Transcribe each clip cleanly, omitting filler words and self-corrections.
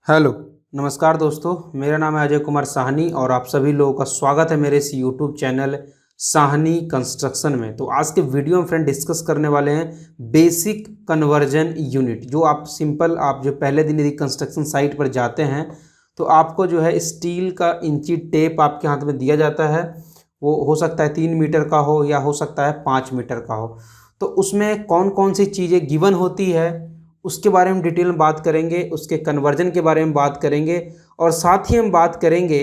Hello, नमस्कार दोस्तों। मेरा नाम है अजय कुमार साहनी और आप सभी लोगों का स्वागत है मेरे इस यूट्यूब चैनल साहनी कंस्ट्रक्शन में। तो आज के वीडियो में फ्रेंड डिस्कस करने वाले हैं बेसिक कन्वर्जन यूनिट। जो आप जो पहले दिन यदि कंस्ट्रक्शन साइट पर जाते हैं तो आपको जो है स्टील का इंची टेप आपके हाथ में दिया जाता है। वो हो सकता है 3 मीटर का हो या हो सकता है 5 मीटर का हो। तो उसमें कौन कौन सी चीज़ें गिवन होती है उसके बारे में डिटेल में बात करेंगे, उसके कन्वर्जन के बारे में बात करेंगे और साथ ही हम बात करेंगे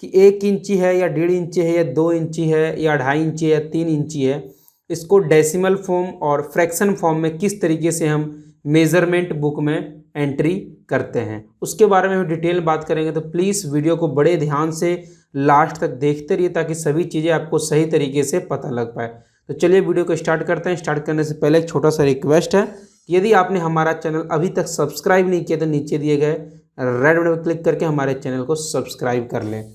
कि 1 इंची है या 1.5 इंची है या 2 इंची है या 2.5 इंची है या 3 इंची है, इसको डेसिमल फॉर्म और फ्रैक्शन फॉर्म में किस तरीके से हम मेज़रमेंट बुक में एंट्री करते हैं उसके बारे में हम डिटेल में बात करेंगे। तो प्लीज़ वीडियो को बड़े ध्यान से लास्ट तक देखते रहिए ताकि सभी चीज़ें आपको सही तरीके से पता लग पाए। तो चलिए वीडियो को स्टार्ट करते हैं। स्टार्ट करने से पहले एक छोटा सा रिक्वेस्ट है, यदि आपने हमारा चैनल अभी तक सब्सक्राइब नहीं किया तो नीचे दिए गए रेड बटन पर क्लिक करके हमारे चैनल को सब्सक्राइब कर लें।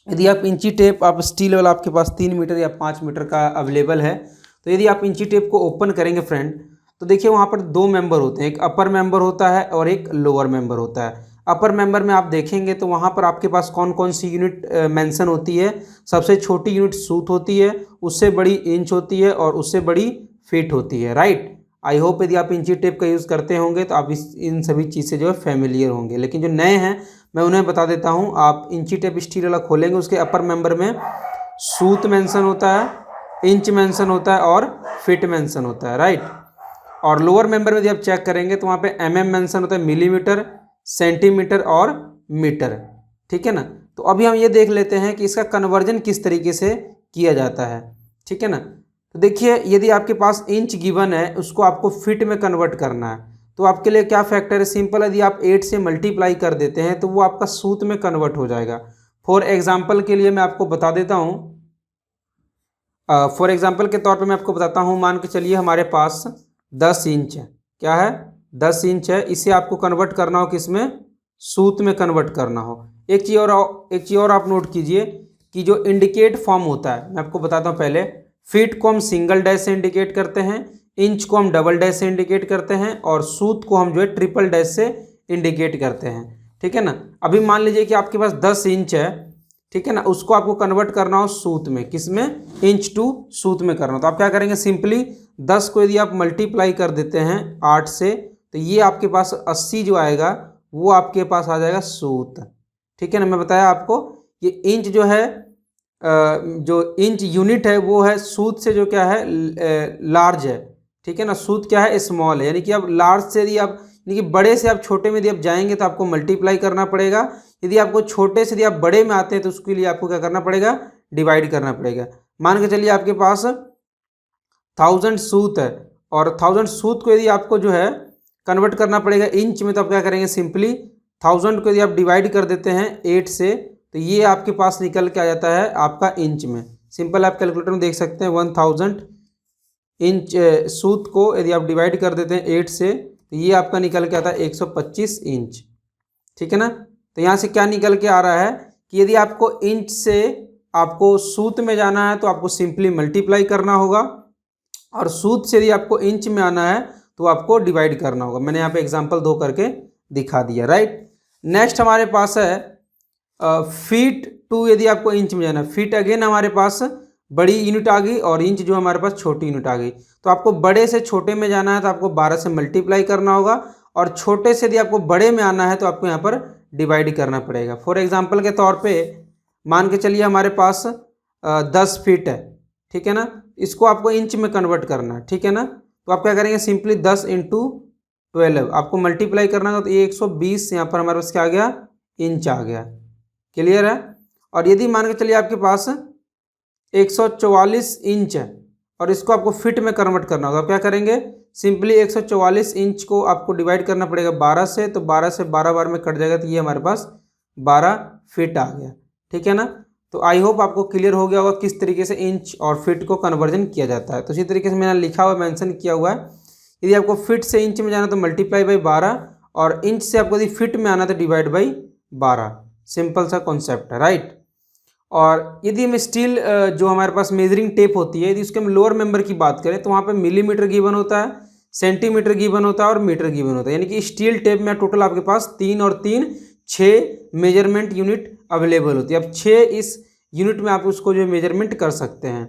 यदि आप इंची टेप आप स्टील वाला आपके पास 3 मीटर या 5 मीटर का अवेलेबल है, तो यदि आप इंची टेप को ओपन करेंगे फ्रेंड, तो देखिए वहाँ पर 2 मेंबर होते हैं, एक अपर मेंबर होता है और एक लोअर मेंबर होता है। अपर मेंबर में आप देखेंगे तो वहाँ पर आपके पास कौन कौन सी यूनिट मेंशन होती है। सबसे छोटी यूनिट सूत होती है, उससे बड़ी इंच होती है और उससे बड़ी फीट होती है। राइट, आई होप यदि आप इंची टेप का यूज़ करते होंगे तो आप इन सभी चीज़ से जो है फैमिलियर होंगे। लेकिन जो नए हैं मैं उन्हें बता देता हूँ। आप इंची टेप स्टील वाला खोलेंगे, उसके अपर मेंबर में सूत मेंशन होता है, इंच मेंशन होता है और फिट मेंशन होता है। राइट, और लोअर मेंबर में यदि आप चेक करेंगे तो वहाँ पे mm मेंशन होता है, मिलीमीटर, सेंटीमीटर और मीटर। ठीक है ना। तो अभी हम ये देख लेते हैं कि इसका कन्वर्जन किस तरीके से किया जाता है। ठीक है ना। तो देखिए यदि आपके पास इंच गिवन है, उसको आपको फिट में कन्वर्ट करना है तो आपके लिए क्या फैक्टर है, सिंपल, यदि आप 8 से मल्टीप्लाई कर देते हैं तो वो आपका सूत में कन्वर्ट हो जाएगा। फॉर एग्जाम्पल के लिए मैं आपको बता देता हूँ, फॉर एग्जाम्पल के तौर पे मैं आपको बताता हूँ। मान के चलिए हमारे पास 10 इंच है। क्या है? 10 इंच है। इसे आपको कन्वर्ट करना हो किस में? सूत में कन्वर्ट करना हो। एक चीज़ और आप नोट कीजिए कि जो इंडिकेट फॉर्म होता है, मैं आपको बताता हूँ पहले। फीट को हम सिंगल डैश से इंडिकेट करते हैं, इंच को हम डबल डैश से इंडिकेट करते हैं और सूत को हम जो है ट्रिपल डैश से इंडिकेट करते हैं। ठीक है ना। अभी मान लीजिए कि आपके पास 10 इंच है, ठीक है ना, उसको आपको कन्वर्ट करना हो सूत में, किस में? इंच टू सूत में करना हो। तो आप क्या करेंगे, सिंपली 10 को यदि आप मल्टीप्लाई कर देते हैं 8 से तो ये आपके पास 80 जो आएगा वो आपके पास आ जाएगा सूत। ठीक है ना। मैं बताया आपको ये इंच जो है, जो इंच यूनिट है वो है सूत से जो क्या है, लार्ज है। ठीक है ना। सूत क्या है, स्मॉल है। यानी कि अब लार्ज से यदि आप, यानी कि बड़े से आप छोटे में यदि आप जाएंगे तो आपको मल्टीप्लाई करना पड़ेगा। यदि आपको छोटे से यदि आप बड़े में आते हैं तो उसके लिए आपको क्या करना पड़ेगा, डिवाइड करना पड़ेगा। मान के चलिए आपके पास 1000 सूत है और 1000 सूत को यदि आपको जो है कन्वर्ट करना पड़ेगा इंच में, तो आप क्या करेंगे, सिंपली 1000 को यदि आप डिवाइड कर देते हैं 8 से तो ये आपके पास निकल के आ जाता है आपका इंच में। सिंपल आप कैलकुलेटर में देख सकते हैं 1000 इंच सूत को यदि आप डिवाइड कर देते हैं 8 से तो ये आपका निकल के आता है 125 इंच। ठीक है ना। तो यहाँ से क्या निकल के आ रहा है कि यदि आपको इंच से आपको सूत में जाना है तो आपको सिंपली मल्टीप्लाई करना होगा और सूत से यदि आपको इंच में आना है तो आपको डिवाइड करना होगा। मैंने यहाँ पे एग्जांपल 2 करके दिखा दिया। राइट, नेक्स्ट हमारे पास है फीट टू, यदि आपको इंच में जाना है। फीट अगेन हमारे पास बड़ी यूनिट आ गई और इंच जो हमारे पास छोटी यूनिट आ गई। तो आपको बड़े से छोटे में जाना है तो आपको 12 से मल्टीप्लाई करना होगा और छोटे से यदि आपको बड़े में आना है तो आपको यहाँ पर डिवाइड करना पड़ेगा। फॉर एग्जाम्पल के तौर पे मान के चलिए हमारे पास 10 फीट है। ठीक है ना। इसको आपको इंच में कन्वर्ट करना है। ठीक है ना। तो आप क्या करेंगे, सिंपली 10 × 12 आपको मल्टीप्लाई करना होगा तो ये 120 यहाँ पर हमारे पास क्या आ गया, इंच आ गया। क्लियर है। और यदि मान के चलिए आपके पास 144 इंच है और इसको आपको फिट में कन्वर्ट करना होगा, आप क्या करेंगे, सिंपली 144 इंच को आपको डिवाइड करना पड़ेगा 12 से, तो 12 से 12 बार में कट जाएगा तो ये हमारे पास 12 फीट आ गया। ठीक है ना। तो आई होप आपको क्लियर हो गया होगा किस तरीके से इंच और फिट को कन्वर्जन किया जाता है। तो इसी तरीके से मैंने लिखा हुआ मेंशन किया हुआ है, यदि आपको फिट से इंच में जाना तो मल्टीप्लाई बाई 12 और इंच से आपको यदि फिट में आना तो डिवाइड बाई 12। सिंपल सा कॉन्सेप्ट है। राइट, और यदि हम स्टील जो हमारे पास मेजरिंग टेप होती है, यदि उसके हम लोअर मेंबर की बात करें तो वहाँ पे मिलीमीटर गिवन होता है, सेंटीमीटर गिवन होता है और मीटर गिवन होता है। यानी कि स्टील टेप में टोटल आपके पास 3 और 3 6 मेजरमेंट यूनिट अवेलेबल होती है। अब 6 इस यूनिट में आप उसको जो मेजरमेंट कर सकते हैं,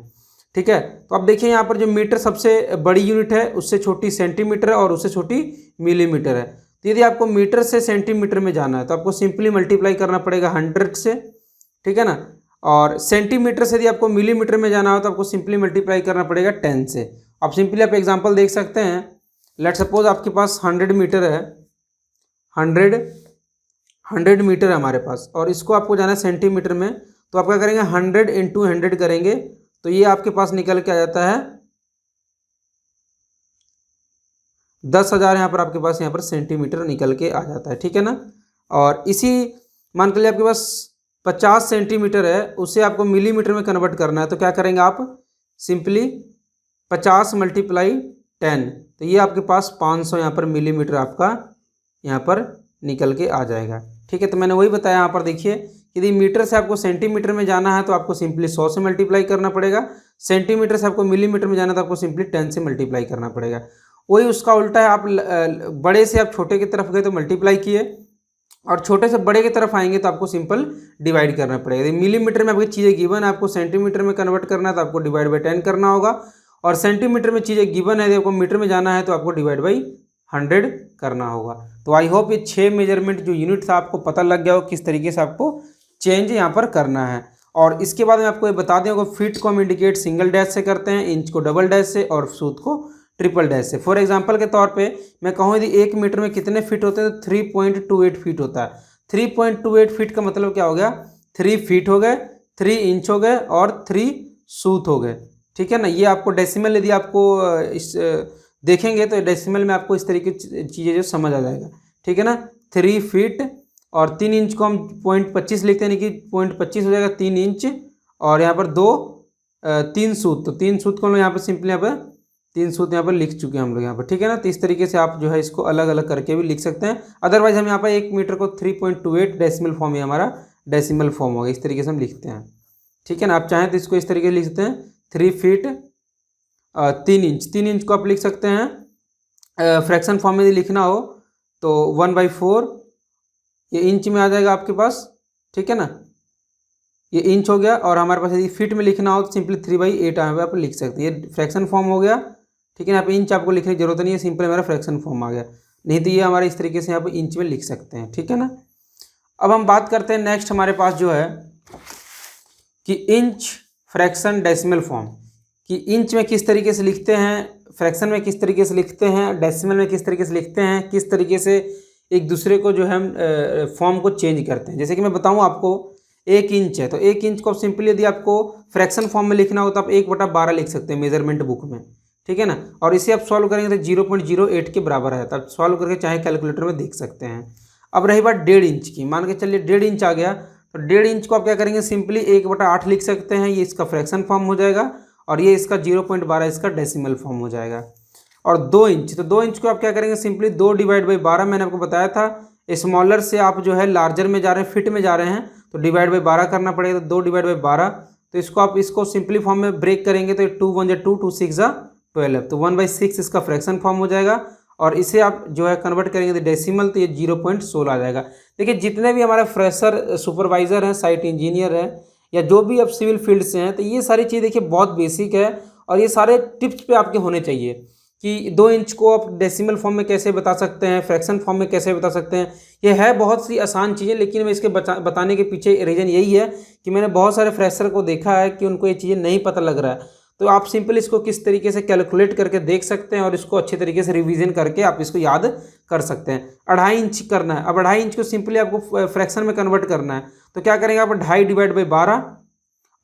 ठीक है। तो अब देखिए यहाँ पर जो मीटर सबसे बड़ी यूनिट है, उससे छोटी सेंटीमीटर है और उससे छोटी मिलीमीटर है। तो यदि आपको मीटर से सेंटीमीटर में जाना है तो आपको सिंपली मल्टीप्लाई करना पड़ेगा 100 से, ठीक है ना। और सेंटीमीटर से यदि आपको मिलीमीटर में जाना हो तो आपको सिंपली मल्टीप्लाई करना पड़ेगा 10 से। आप सिंपली आप एग्जांपल देख सकते हैं। लेट सपोज आपके पास 100 मीटर है, 100 मीटर है हमारे पास, और इसको आपको जाना है सेंटीमीटर में। तो आप क्या करेंगे, 100 इंटू 100 करेंगे तो ये आपके पास निकल के आ जाता है 10,000। यहाँ पर आपके पास यहाँ पर सेंटीमीटर निकल के आ जाता है, ठीक है ना। और इसी मान के लिए आपके पास 50 सेंटीमीटर है, उसे आपको मिलीमीटर में कन्वर्ट करना है। तो क्या करेंगे आप, सिंपली 50 मल्टीप्लाई 10, तो ये आपके पास 500 यहाँ पर मिलीमीटर आपका यहाँ पर निकल के आ जाएगा, ठीक है। तो मैंने वही बताया यहाँ पर देखिए, यदि मीटर से आपको सेंटीमीटर में जाना है तो आपको सिंपली 100 से मल्टीप्लाई करना पड़ेगा। सेंटीमीटर से आपको मिलीमीटर में जाना है तो आपको सिंपली 10 से मल्टीप्लाई करना पड़ेगा। वही उसका उल्टा है, आप बड़े से आप छोटे की तरफ गए तो मल्टीप्लाई किए, और छोटे से बड़े की तरफ आएंगे तो आपको सिंपल डिवाइड करना पड़ेगा। यदि मिलीमीटर में आपकी चीज़ें गिवन है, आपको सेंटीमीटर में कन्वर्ट करना है तो आपको डिवाइड बाई 10 करना होगा, और सेंटीमीटर में चीज़ें गिवन है, यदि आपको मीटर में जाना है तो आपको डिवाइड बाई 100 करना होगा। तो आई होप ये 6 मेजरमेंट जो यूनिट था आपको पता लग गया हो किस तरीके से आपको चेंज यहाँ पर करना है। और इसके बाद में आपको ये बता दें, फीट को हम इंडिकेट सिंगल डैश से करते हैं, इंच को डबल डैश से, और सूत को ट्रिपल डैश से। फॉर एग्जांपल के तौर पे मैं कहूँ यदि 1 मीटर में कितने फीट होते हैं तो 3.28 फीट होता है। 3.28 फीट का मतलब क्या हो गया, 3 फीट हो गए, 3 इंच हो गए और 3 सूत हो गए, ठीक है ना। ये आपको डेसिमल यदि आपको इस देखेंगे तो डेसिमल में आपको इस तरीके की चीज़ें जो समझ आ जाएगा, ठीक है ना। 3 फीट और 3 इंच को हम 0.25 लिखते हैं, यानी कि 0.25 हो जाएगा 3 इंच, और यहाँ पर 3 सूत, तो 3 सूत को हम लोग यहाँ पर सिंपली यहाँ पर 3 सूत यहाँ पर लिख चुके हैं हम लोग यहाँ पर, ठीक है ना। तो इस तरीके से आप जो है इसको अलग अलग करके भी लिख सकते हैं। अदरवाइज हम यहाँ पर 1 मीटर को 3.28 डेसिमल फॉर्म ही हमारा डेसिमल फॉर्म होगा, इस तरीके से हम लिखते हैं, ठीक है ना। आप चाहें तो इसको इस तरीके से लिख सकते हैं, 3 फीट 3 इंच। 3 इंच को आप लिख सकते हैं फ्रैक्शन फॉर्म में यदि लिखना हो तो 1/4 ये इंच में आ जाएगा आपके पास, ठीक है ना। ये इंच हो गया, और हमारे पास यदि फीट में लिखना हो तो सिंपली 3/8 यहाँ पे आप लिख सकते हैं। ये फ्रैक्शन फॉर्म हो गया, ठीक है ना। यहाँ पे इंच आपको लिखने की जरूरत नहीं है, सिंपल हमारा फ्रैक्शन फॉर्म आ गया। नहीं तो ये हमारे इस तरीके से यहाँ पे इंच में लिख सकते हैं, ठीक है ना। अब हम बात करते हैं नेक्स्ट, हमारे पास जो है कि इंच फ्रैक्शन डेसिमल फॉर्म, कि इंच में किस तरीके से लिखते हैं, फ्रैक्शन में किस तरीके से लिखते हैं, डेसिमल में किस तरीके से लिखते हैं, किस तरीके से एक दूसरे को जो है हम फॉर्म को चेंज करते हैं। जैसे कि मैं बताऊँ आपको, 1 इंच है तो 1 इंच को सिंपली यदि आपको फ्रैक्शन फॉर्म में लिखना हो तो आप 1/12 लिख सकते हैं मेजरमेंट बुक में, ठीक है ना। और इसे आप सॉल्व करेंगे तो 0.08 के बराबर है, तो आप सॉल्व करके चाहे कैलकुलेटर में देख सकते हैं। अब रही बात 1.5 इंच की, मान के चलिए 1.5 इंच आ गया, तो 1.5 इंच को आप क्या करेंगे, सिंपली 1/8 लिख सकते हैं, ये इसका फ्रैक्शन फॉर्म हो जाएगा, और ये इसका 0.12 इसका डेसिमल फॉर्म हो जाएगा। और 2 इंच, तो 2 इंच को आप क्या करेंगे, सिंपली 2/12, मैंने आपको बताया था स्मॉलर से आप जो है लार्जर में जा रहे हैं, फिट में जा रहे हैं, तो /12 करना पड़ेगा, तो 2/12। तो इसको आप इसको सिंपली फॉर्म में ब्रेक करेंगे तो 2 1 2 2 6 12, तो 1/6 इसका फ्रैक्शन फॉर्म हो जाएगा। और इसे आप जो है कन्वर्ट करेंगे तो डेसिमल, तो ये 0.16 आ जाएगा। देखिए जितने भी हमारे फ्रेशर सुपरवाइजर हैं, साइट इंजीनियर हैं, या जो भी आप सिविल फील्ड से हैं, तो ये सारी चीज़ देखिए बहुत बेसिक है, और ये सारे टिप्स पे आपके होने चाहिए कि 2 इंच को आप डेसिमल फॉर्म में कैसे बता सकते हैं, फ्रैक्शन फॉर्म में कैसे बता सकते हैं। ये है बहुत सी आसान चीज़ें, लेकिन मैं इसके बताने के पीछे रीज़न यही है कि मैंने बहुत सारे फ्रेशर को देखा है कि उनको ये चीज़ें नहीं पता लग रहा है। तो आप सिंपल इसको किस तरीके से कैलकुलेट करके देख सकते हैं, और इसको अच्छे तरीके से रिवीजन करके आप इसको याद कर सकते हैं। 2.5 इंच करना है, अब 2.5 इंच को सिंपली आपको फ्रैक्शन में कन्वर्ट करना है, तो क्या करेंगे आप 2.5/12,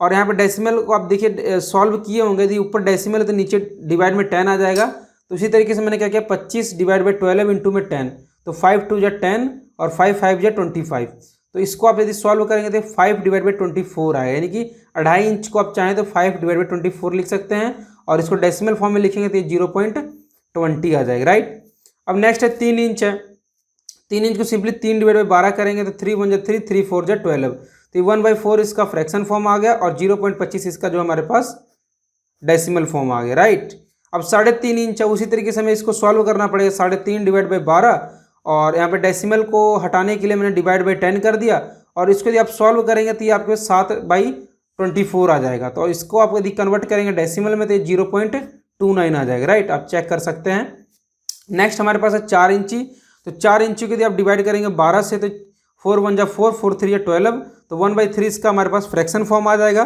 और यहाँ पर डेसिमल को आप देखिए सॉल्व किए होंगे, यदि ऊपर डेसिमल है तो नीचे डिवाइड में 10 आ जाएगा। तो इसी तरीके से मैंने क्या किया, 25/12 इंटू में 10, तो 5 2 10 और 5 5 25। तो इसको आप यदि सॉल्व करेंगे तो 5/24 आएगा, यानी कि 2.5 इंच को आप चाहें तो 5/24 लिख सकते हैं, और इसको डेसिमल फॉर्म में लिखेंगे तो 0.20 आ जाएगा, राइट। अब नेक्स्ट है 3 इंच है, 3 इंच को सिंपली 3/12 करेंगे तो 3 1 3 3 4 12, तो 1/4 इसका फ्रैक्शन फॉर्म आ गया, और 0.25 इसका जो हमारे पास डेसिमल फॉर्म आ गया, राइट। अब 3.5 इंच है, उसी तरीके से हमें इसको सॉल्व करना पड़ेगा। 3.5 डिवाइड बाई 12 और यहाँ पे डेसिमल को हटाने के लिए मैंने डिवाइड बाई 10 कर दिया और इसको यदि आप सॉल्व करेंगे तो ये आपके 7/24 आ जाएगा। तो इसको आप यदि कन्वर्ट करेंगे डेसिमल में तो ये 0.29 आ जाएगा, राइट। आप चेक कर सकते हैं। नेक्स्ट हमारे पास है 4 इंची। तो 4 इंची को यदि आप डिवाइड करेंगे 12 से तो 4 1 जा 4, 4 3 या 12, तो 1/3 इसका हमारे पास फ्रैक्शन फॉर्म आ जाएगा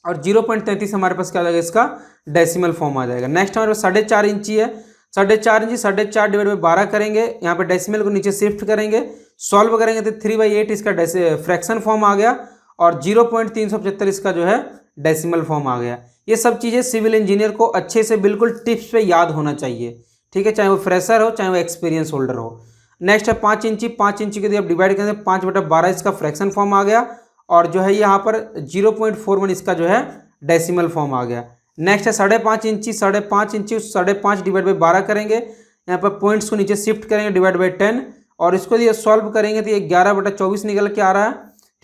और 0.33 हमारे पास क्या आ जाएगा, इसका डेसिमल फॉर्म आ जाएगा। नेक्स्ट हमारे पास 4.5 इंची है। 4.5 इंची 4.5 डिवाइड बाई 12 करेंगे, यहाँ पे डेसिमल को नीचे शिफ्ट करेंगे, सॉल्व करेंगे तो 3/8 इसका फ्रैक्शन फॉर्म आ गया और 0.375 इसका जो है डेसिमल फॉर्म आ गया। ये सब चीज़ें सिविल इंजीनियर को अच्छे से बिल्कुल टिप्स पे याद होना चाहिए, ठीक है, चाहे वो फ्रेशर हो चाहे वो एक्सपीरियंस होल्डर हो। नेक्स्ट है 5 इंची। 5 इंची के यदि आप डिवाइड करेंगे 5/12 इसका फ्रैक्शन फॉर्म आ गया और जो है यहाँ पर 0.41 इसका जो है डेसिमल फॉर्म आ गया। नेक्स्ट है 5.5 इंची। 5.5 इंची 5.5 डिवाइड बाई 12 करेंगे, यहाँ पर पॉइंट्स को नीचे शिफ्ट करेंगे, डिवाइड बाई 10 और इसको यदि सॉल्व करेंगे तो ये 11/24 निकल के आ रहा है,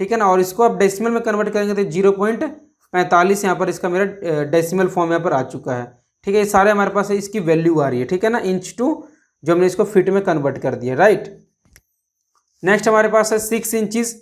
ठीक है ना। और इसको आप डेसिमल में कन्वर्ट करेंगे तो 0.45 यहाँ पर इसका मेरा डेसिमल फॉर्म यहाँ पर आ चुका है, ठीक है। ये सारे हमारे पास है, इसकी वैल्यू आ रही है, ठीक है ना, इंच टू जो हमने इसको फिट में कन्वर्ट कर दिया, राइट। नेक्स्ट हमारे पास है 6 इंचीज।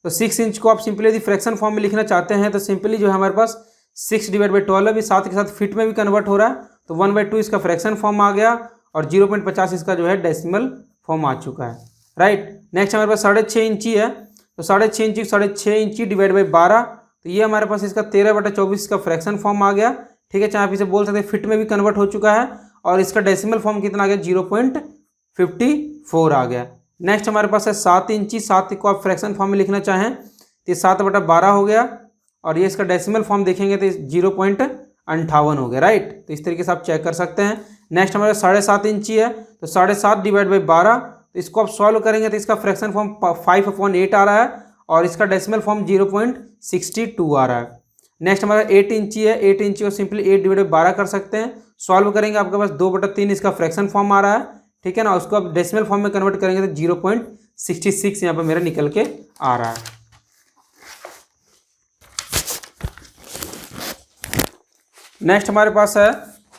तो 6 इंच को आप सिंपली यदि फ्रैक्शन फॉर्म में लिखना चाहते हैं तो सिंपली जो है हमारे पास 6 डिवाइड बाई 12 भी साथ के साथ फिट में भी कन्वर्ट हो रहा है, तो 1/2 इसका फ्रैक्शन फॉर्म आ गया और 0.50 इसका जो है डेसिमल फॉर्म आ चुका है, राइट। नेक्स्ट हमारे पास 6.5 इंची है। तो 6.5 इंची डिवाइड बाई 12, तो ये हमारे पास इसका 13/24 का फ्रैक्शन फॉर्म आ गया, ठीक है, चाहे आप इसे बोल सकते हैं फिट में भी कन्वर्ट हो चुका है और इसका डेसिमल फॉर्म कितना आ गया, 0.54 आ गया। नेक्स्ट हमारे पास है 7 इंची। 7 को आप फ्रैक्शन फॉर्म में लिखना चाहें तो 7/12 हो गया और ये इसका डेसिमल फॉर्म देखेंगे तो 0.58 हो गया, राइट। तो इस तरीके से आप चेक कर सकते हैं। नेक्स्ट हमारे 7.5 इंची है। तो 7.5 डिवाइड बाई 12, तो इसको आप सॉल्व करेंगे तो इसका फ्रैक्शन फॉर्म 5/8 आ रहा है और इसका डेसिमल फॉर्म 0.62 आ रहा है। नेक्स्ट हमारा 8 इंची है। 8 इंची को सिंपली 8 डिवाइड बाई 12 कर सकते हैं, सॉल्व करेंगे आपके पास 2/3 इसका फ्रैक्शन फॉर्म आ रहा है, ठीक है ना। उसको आप डेसिमल फॉर्म में कन्वर्ट करेंगे तो 0.66 यहाँ पर मेरा निकल के आ रहा है। नेक्स्ट हमारे पास है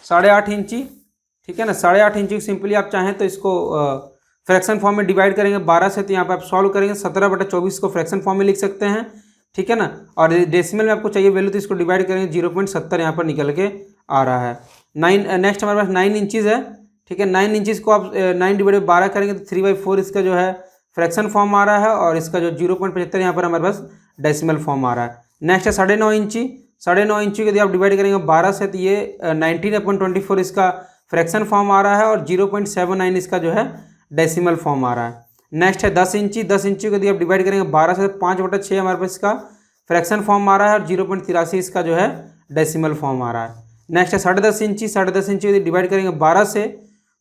8.5 इंची, ठीक है ना। 8.5 इंची सिंपली आप चाहें तो इसको फ्रैक्शन फॉर्म में डिवाइड करेंगे 12 से, तो यहाँ पर आप सॉल्व करेंगे 17/24 को फ्रैक्शन फॉर्म में लिख सकते हैं, ठीक है ना। और डेसिमल में आपको चाहिए वैल्यू तो इसको डिवाइड करेंगे 0.70 यहाँ पर निकल के आ रहा है। नेक्स्ट हमारे पास 9 इंचीज़ है, ठीक है। 9 इंचीज़ को आप 9 डिवाइड बाई 12 करेंगे तो 3/4 इसका जो है फ्रैक्शन फॉर्म आ रहा है और इसका जो 0.75 यहाँ पर हमारे पास डेसिमल फॉर्म आ रहा है। नेक्स्ट है 9.5 इंची। 9.5 इंची को यदि आप डिवाइड करेंगे 12 से तो ये 19/24 इसका फ्रैक्शन फॉर्म आ रहा है और 0.79 इसका जो है डेसिमल फॉर्म आ रहा है। नेक्स्ट है 10 इंची। 10 इंची को यदि आप डिवाइड करेंगे 12 से 5/6 हमारे पास इसका फ्रैक्शन फॉर्म आ रहा है और 0.83 इसका जो है डेसिमल फॉर्म आ रहा है। नेक्स्ट है 10.5 इंची। 10.5 इंची यदि डिवाइड करेंगे 12 से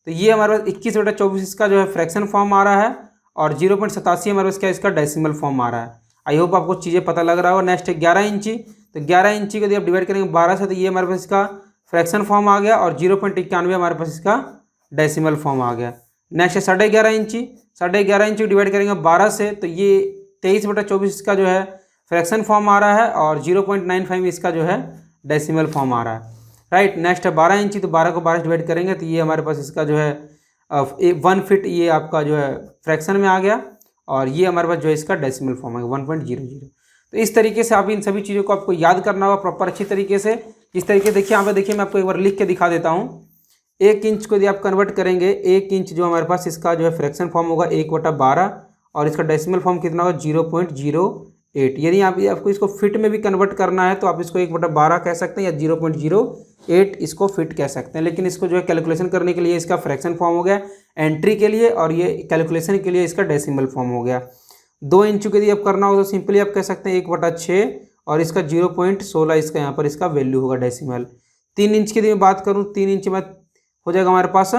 तो ये हमारे पास 21/24 इसका जो है फ्रैक्शन फॉर्म आ रहा है और 0.87 हमारे पास क्या इसका डेसिमल फॉर्म आ रहा है। आई होप आपको चीज़ें पता लग रहा हो। नेक्स्ट है 11 इंची। तो 11 इंची को यदि आप डिवाइड करेंगे 12 से तो ये हमारे पास इसका फ्रैक्शन फॉर्म आ गया और 0.91 हमारे पास इसका डेसिमल फॉर्म आ गया। नेक्स्ट है 11.5 इंची। 11.5 इंची डिवाइड करेंगे 12 से तो ये 23/24 इसका जो है फ्रैक्शन फॉर्म आ रहा है और 0.95 इसका जो है डेसिमल फॉर्म आ रहा है, राइट। नेक्स्ट है 12 इंची। तो 12 को 12 डिवाइड करेंगे तो ये हमारे पास इसका जो है 1 फीट ये आपका जो है फ्रैक्शन में आ गया और ये हमारे पास जो है इसका डेसिमल फॉर्म है 1.00। तो इस तरीके से आप इन सभी चीज़ों को आपको याद करना होगा प्रॉपर अच्छी तरीके से। इस तरीके देखिए यहाँ पे देखिए मैं आपको एक बार लिख के दिखा देता हूँ। 1 इंच को यदि आप कन्वर्ट करेंगे 1 इंच जो हमारे पास इसका जो है फ्रैक्शन फॉर्म होगा 1/12 और इसका डेसिमल फॉर्म कितना होगा 0.08। यदि आपको इसको फिट में भी कन्वर्ट करना है तो आप इसको 1/12 कह सकते हैं या 0.08 इसको फिट कह सकते हैं, लेकिन इसको जो है कैलकुलेशन करने के लिए इसका फ्रैक्शन फॉर्म हो गया एंट्री के लिए और ये कैलकुलेशन के लिए इसका डेसिमल फॉर्म हो गया। 2 इंच के यदि आप करना हो तो सिंपली आप कह सकते हैं 1/6 और इसका 0.16 इसका यहाँ पर इसका वैल्यू होगा डेसिमल। 3 इंच की यदि मैं बात करूँ 3 इंच में हो जाएगा हमारे पास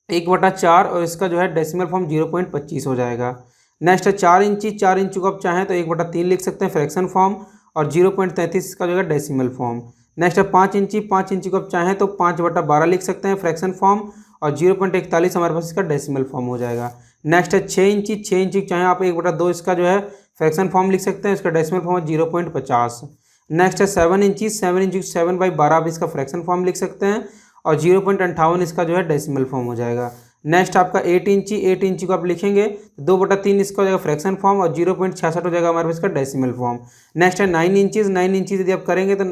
1/4 और इसका जो है डेसिमल फॉर्म 0.25 हो जाएगा। नेक्स्ट है 4 इंची। 4 इंच को आप चाहें तो 1/3 लिख सकते हैं फ्रैक्शन फॉर्म और 0.33 इसका जो है डेसिमल फॉर्म। नेक्स्ट है 5 इंची। 5 इंची को आप चाहें तो 5/12 लिख सकते हैं फ्रैक्शन फॉर्म और 0.41 हमारे पास इसका डेसिमल फॉर्म हो जाएगा। नेक्स्ट है 6 इंची। 6 इंची चाहें आप 1/2 इसका जो है फ्रैक्शन फॉर्म लिख सकते हैं, इसका डेसिमल फॉर्म है 0.50। नेक्स्ट है 7 इंची। 7 इंची 7/12 आप इसका फ्रैक्शन फॉर्म लिख सकते हैं और 0.58 इसका जो है डेसिमल फॉर्म हो जाएगा। नेक्स्ट आपका 8 इंची, 8 इंची को आप लिखेंगे 2/3 इसका हो जाएगा फ्रैक्शन फॉर्म और 0.66 हो जाएगा हमारे पास इसका डेसिमल फॉर्म। नेक्स्ट है 9 इंचीज़, 9 इंचीज़ यदि आप करेंगे तो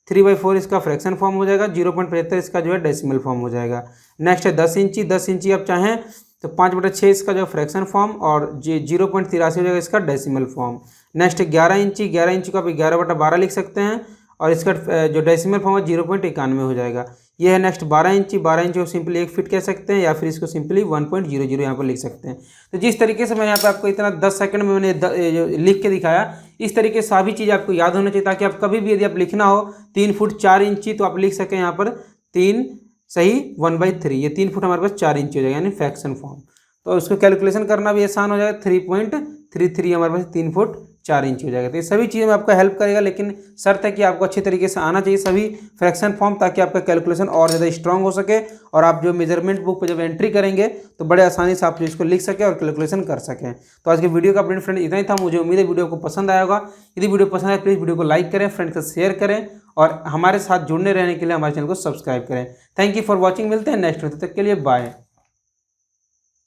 3/4 इसका फ्रैक्शन फॉर्म हो जाएगा, 0.75 इसका जो है डेसिमल फॉर्म हो जाएगा। नेक्स्ट है 10 इंची, 10 इंची आप चाहें तो 5/6 इसका जो फ्रैक्शन फॉर्म और 0.83 हो जाएगा इसका डेसिमल फॉर्म। नेक्स्ट है 11 इंची, 11 इंची को आप 11/12 लिख सकते हैं और इसका जो डेसिमल फॉर्म है 0.91 हो जाएगा। ये है नेक्स्ट 12 इंची, 12 इंची को सिंपली 1 फीट कह सकते हैं या फिर इसको सिंपली 1.00 यहाँ पर लिख सकते हैं। तो जिस तरीके से मैं यहाँ पे आपको इतना 10 सेकंड में मैंने लिख के दिखाया, इस तरीके से सभी चीज़ आपको याद होना चाहिए ताकि आप कभी भी यदि आप लिखना हो 3 फुट 4 इंची तो आप लिख सकें यहाँ पर 3 सही 1/3, ये 3 फुट हमारे पास 4 इंची हो जाएगा यानी फ्रैक्शन फॉर्म। तो उसको कैलकुलेशन करना भी आसान हो जाएगा, 3.33 हमारे पास 3 फुट 4 इंच हो जाएगा। तो ये सभी चीज़ें में आपका हेल्प करेगा, लेकिन शर्त है कि आपको अच्छे तरीके से आना चाहिए सभी फ्रैक्शन फॉर्म, ताकि आपका कैलकुलेशन और ज़्यादा स्ट्रांग हो सके और आप जो मेजरमेंट बुक पर जब एंट्री करेंगे तो बड़े आसानी से आप इसको लिख सकें और कैलकुलेशन कर सकें। तो आज के वीडियो का अपडेट फ्रेंड इतना ही था। मुझे उम्मीद है वीडियो को पसंद आया होगा। यदि वीडियो पसंद आए प्लीज़ वीडियो को लाइक करें, फ्रेंड से शेयर करें और हमारे साथ जुड़ने रहने के लिए हमारे चैनल को सब्सक्राइब करें। Thank you for watching. मिलते हैं नेक्स्ट वीडियो, तब तक के लिए बाय।